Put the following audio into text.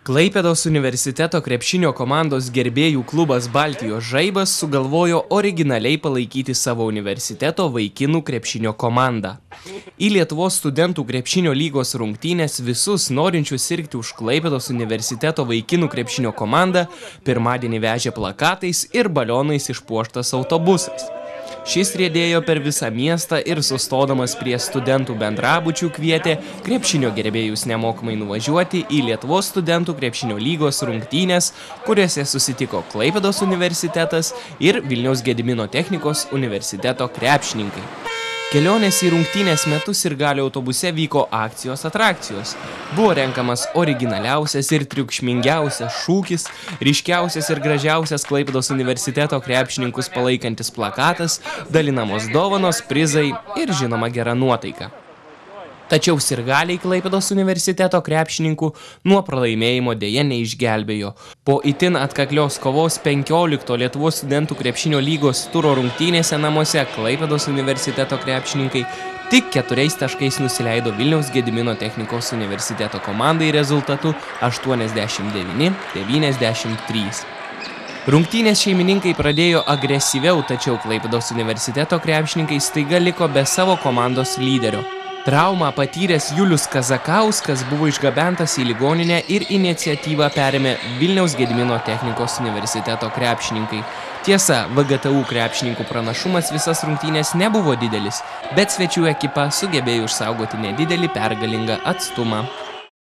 Klaipėdos universiteto krepšinio komandos gerbėjų klubas Baltijos žaibas sugalvojo originaliai palaikyti savo universiteto vaikinų krepšinio komandą. Į Lietuvos studentų krepšinio lygos rungtynes visus norinčius sirgti už Klaipėdos universiteto vaikinų krepšinio komandą pirmadienį vežė plakatais ir balionais išpuoštas autobusas. Šis riedėjo per visą miestą ir sustodamas prie studentų bendrabučių kvietė krepšinio gerbėjus nemokamai nuvažiuoti į Lietuvos studentų krepšinio lygos rungtynes, kuriuose susitiko Klaipėdos universitetas ir Vilniaus Gedimino technikos universiteto krepšininkai. Kelionės į rungtynės metu sirgalių autobuse vyko akcijos atrakcijos. Buvo renkamas originaliausias ir triukšmingiausias šūkis, ryškiausias ir gražiausias Klaipėdos universiteto krepšininkus palaikantis plakatas, dalinamos dovanos, prizai ir žinoma gera nuotaika. Tačiau sirgaliai Klaipėdos universiteto krepšininkų nuo pralaimėjimo deja neišgelbėjo. Po itin atkaklios kovos 15 Lietuvos studentų krepšinio lygos turo rungtynėse namuose Klaipėdos universiteto krepšininkai tik 4 taškais nusileido Vilniaus Gedimino technikos universiteto komandai rezultatu 89–93. Rungtynės šeimininkai pradėjo agresyviau, tačiau Klaipėdos universiteto krepšininkai staiga liko be savo komandos lyderio. Traumą patyręs Julius Kazakauskas buvo išgabentas į ligoninę ir iniciatyvą perėmė Vilniaus Gedimino technikos universiteto krepšininkai. Tiesa, VGTU krepšininkų pranašumas visas rungtynės nebuvo didelis, bet svečių ekipa sugebėjo išsaugoti nedidelį pergalingą atstumą.